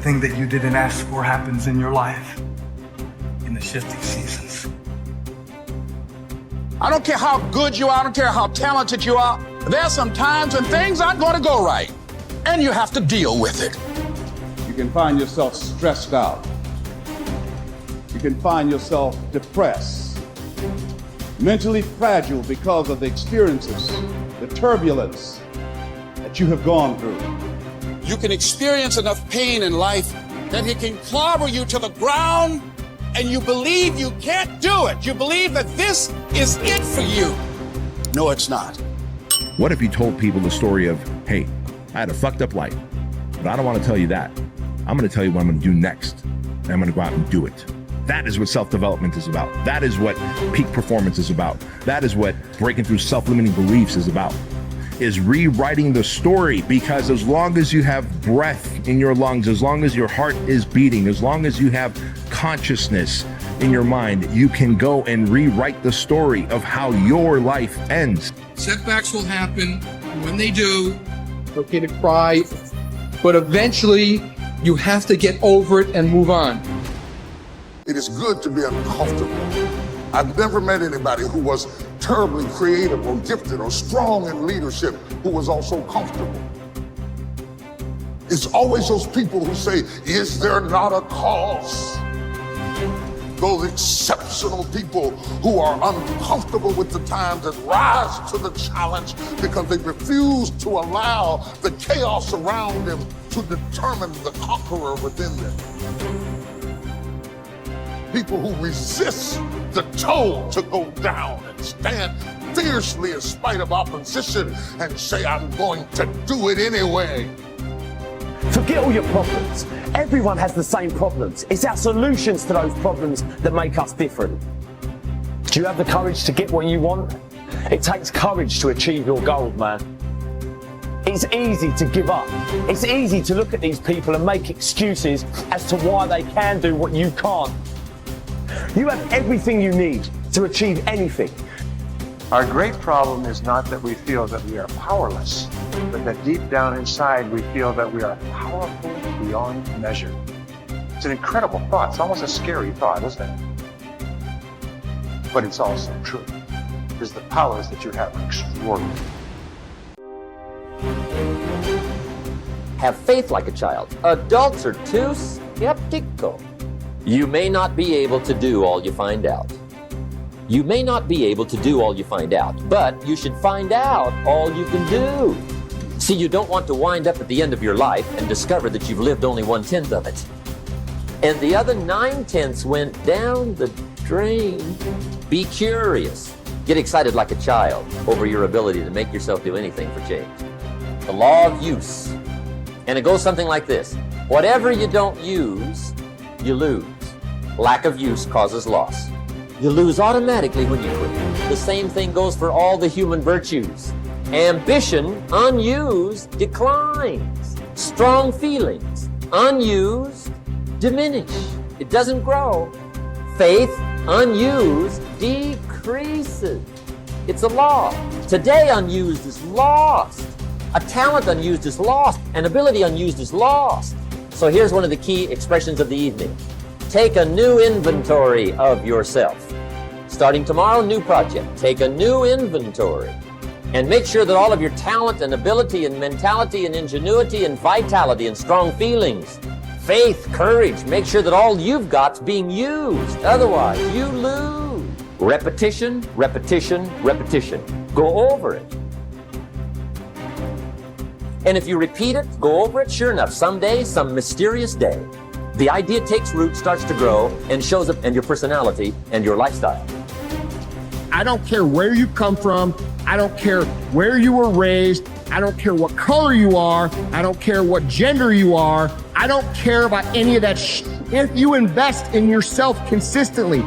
thing that you didn't ask for happens in your life in the shifting seasons. I don't care how good you are, I don't care how talented you are. There are some times when things aren't going to go right, and you have to deal with it. You can find yourself stressed out. You can find yourself depressed, mentally fragile because of the experiences, the turbulence that you have gone through. You can experience enough pain in life that it can clobber you to the ground, and you believe you can't do it. You believe that this is it for you. No, it's not. What if you told people the story of, hey, I had a fucked up life, but I don't want to tell you that. I'm going to tell you what I'm going to do next, and I'm going to go out and do it. That is what self-development is about. That is what peak performance is about. That is what breaking through self-limiting beliefs is about, is rewriting the story. Because as long as you have breath in your lungs, as long as your heart is beating, as long as you have consciousness in your mind, you can go and rewrite the story of how your life ends. Setbacks will happen. When they do, it's okay to cry, but eventually you have to get over it and move on. It is good to be uncomfortable. I've never met anybody who was terribly creative or gifted or strong in leadership who was also comfortable. It's always those people who say, is there not a cause? Those exceptional people who are uncomfortable with the times and rise to the challenge because they refuse to allow the chaos around them to determine the conqueror within them. People who resist the toll to go down and stand fiercely in spite of opposition and say, I'm going to do it anyway. Forget all your problems. Everyone has the same problems. It's our solutions to those problems that make us different. Do you have the courage to get what you want? It takes courage to achieve your goals, man. It's easy to give up. It's easy to look at these people and make excuses as to why they can do what you can't. You have everything you need to achieve anything. Our great problem is not that we feel that we are powerless, but that deep down inside we feel that we are powerful beyond measure. It's an incredible thought. It's almost a scary thought, isn't it? But it's also true, because the powers that you have are extraordinary. Have faith like a child. Adults are too skeptical. You may not be able to do all you find out. You may not be able to do all you find out, but you should find out all you can do. See, you don't want to wind up at the end of your life and discover that you've lived only 1/10 of it. And the other 9/10 went down the drain. Be curious. Get excited like a child over your ability to make yourself do anything for change. The law of use. And it goes something like this. Whatever you don't use, you lose. Lack of use causes loss. You lose automatically when you quit. The same thing goes for all the human virtues. Ambition, unused, declines. Strong feelings, unused, diminish. It doesn't grow. Faith, unused, decreases. It's a law. Today unused is lost. A talent unused is lost. An ability unused is lost. So here's one of the key expressions of the evening. Take a new inventory of yourself. Starting tomorrow, new project. Take a new inventory and make sure that all of your talent and ability and mentality and ingenuity and vitality and strong feelings, faith, courage, make sure that all you've got's being used. Otherwise, you lose. Repetition, repetition, repetition. Go over it. And if you repeat it, go over it, sure enough, someday, some mysterious day, the idea takes root, starts to grow, and shows up in your personality and your lifestyle. I don't care where you come from. I don't care where you were raised. I don't care what color you are. I don't care what gender you are. I don't care about any of that If you invest in yourself consistently,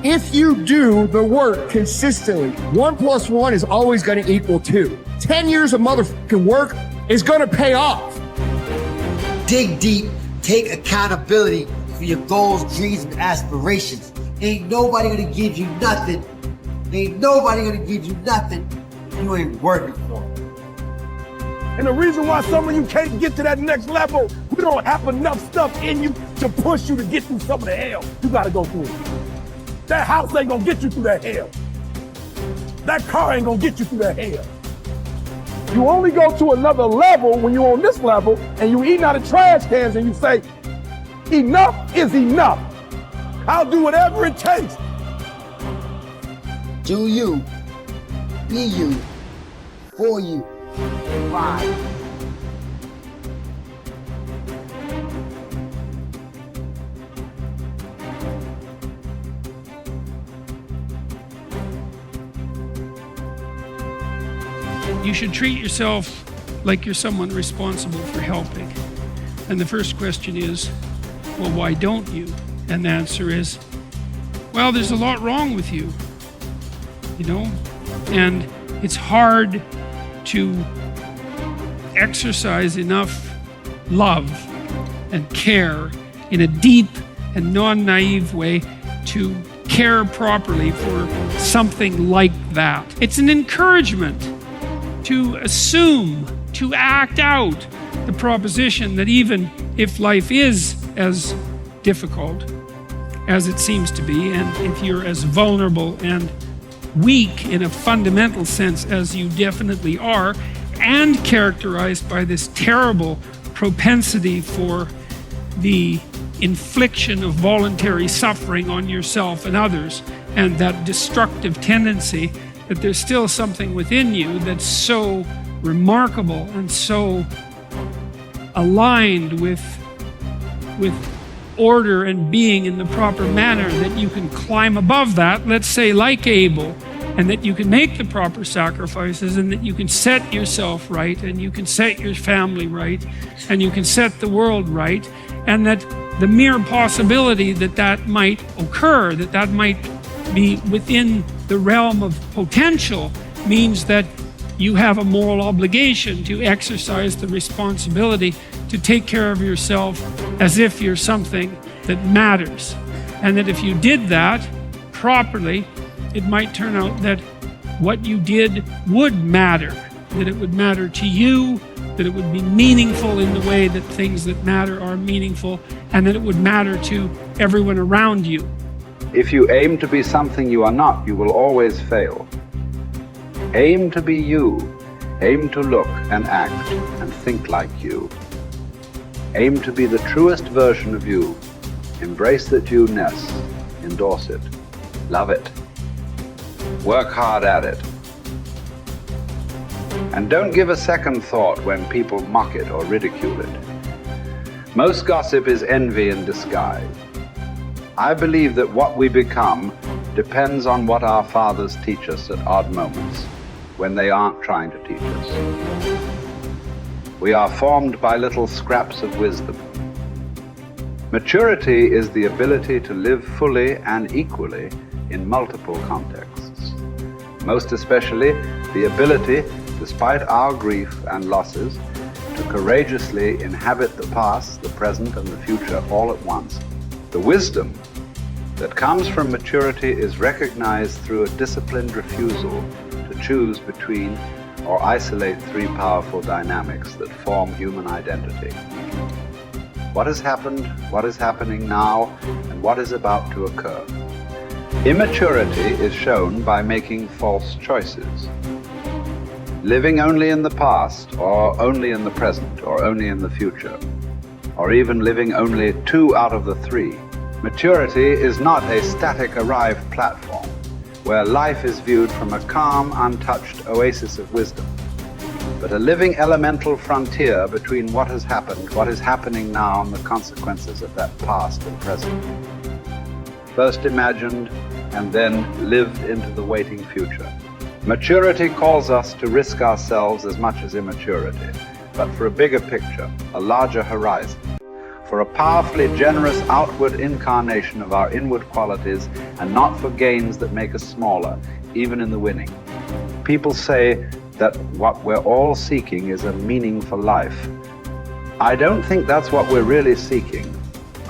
if you do the work consistently, 1 + 1 is always going to equal 2. 10 years of motherfucking work is going to pay off. Dig deep. Take accountability for your goals, dreams, and aspirations. Ain't nobody gonna give you nothing. Ain't nobody gonna give you nothing you ain't working for. And the reason why some of you can't get to that next level, we don't have enough stuff in you to push you to get through some of the hell you gotta go through. That house ain't gonna get you through that hell. That car ain't gonna get you through that hell. You only go to another level when you're on this level and you eating out of trash cans and you say, enough is enough. I'll do whatever it takes. Do you, be you, for you. Right. You should treat yourself like you're someone responsible for helping. And the first question is, well, why don't you? And the answer is, well, there's a lot wrong with you, you know? And it's hard to exercise enough love and care in a deep and non-naive way to care properly for something like that. It's an encouragement to assume, to act out the proposition that even if life is as difficult as it seems to be, and if you're as vulnerable and weak in a fundamental sense as you definitely are, and characterized by this terrible propensity for the infliction of voluntary suffering on yourself and others, and that destructive tendency, that there's still something within you that's so remarkable and so aligned with order and being in the proper manner that you can climb above that, let's say like Abel, and that you can make the proper sacrifices, and that you can set yourself right, and you can set your family right, and you can set the world right, and that the mere possibility that that might occur, that that might be within the realm of potential, means that you have a moral obligation to exercise the responsibility to take care of yourself as if you're something that matters. And that if you did that properly, it might turn out that what you did would matter, that it would matter to you, that it would be meaningful in the way that things that matter are meaningful, and that it would matter to everyone around you. If you aim to be something you are not, you will always fail. Aim to be you. Aim to look and act and think like you. Aim to be the truest version of you. Embrace that you-ness. Endorse it. Love it. Work hard at it. And don't give a second thought when people mock it or ridicule it. Most gossip is envy in disguise. I believe that what we become depends on what our fathers teach us at odd moments, when they aren't trying to teach us. We are formed by little scraps of wisdom. Maturity is the ability to live fully and equally in multiple contexts. Most especially, the ability, despite our grief and losses, to courageously inhabit the past, the present, and the future all at once. The wisdom that comes from maturity is recognized through a disciplined refusal to choose between or isolate three powerful dynamics that form human identity. What has happened, what is happening now, and what is about to occur. Immaturity is shown by making false choices. Living only in the past, or only in the present, or only in the future, or even living only 2 out of the 3. Maturity is not a static arrived platform where life is viewed from a calm, untouched oasis of wisdom, but a living elemental frontier between what has happened, what is happening now, and the consequences of that past and present. First imagined and then lived into the waiting future. Maturity calls us to risk ourselves as much as immaturity, but for a bigger picture, a larger horizon, for a powerfully generous outward incarnation of our inward qualities, and not for gains that make us smaller, even in the winning. People say that what we're all seeking is a meaningful life. I don't think that's what we're really seeking.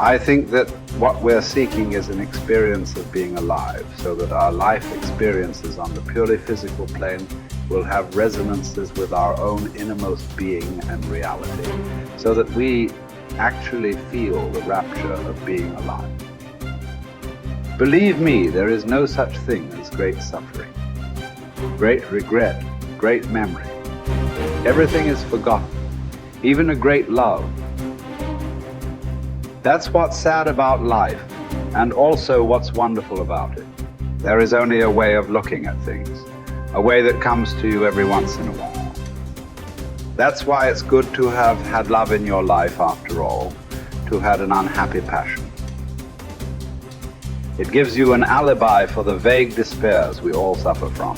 I think that what we're seeking is an experience of being alive, so that our life experiences on the purely physical plane will have resonances with our own innermost being and reality, so that we actually feel the rapture of being alive. Believe me, there is no such thing as great suffering, great regret, great memory. Everything is forgotten, even a great love. That's what's sad about life, and also what's wonderful about it. There is only a way of looking at things, a way that comes to you every once in a while. That's why it's good to have had love in your life after all, to have had an unhappy passion. It gives you an alibi for the vague despairs we all suffer from.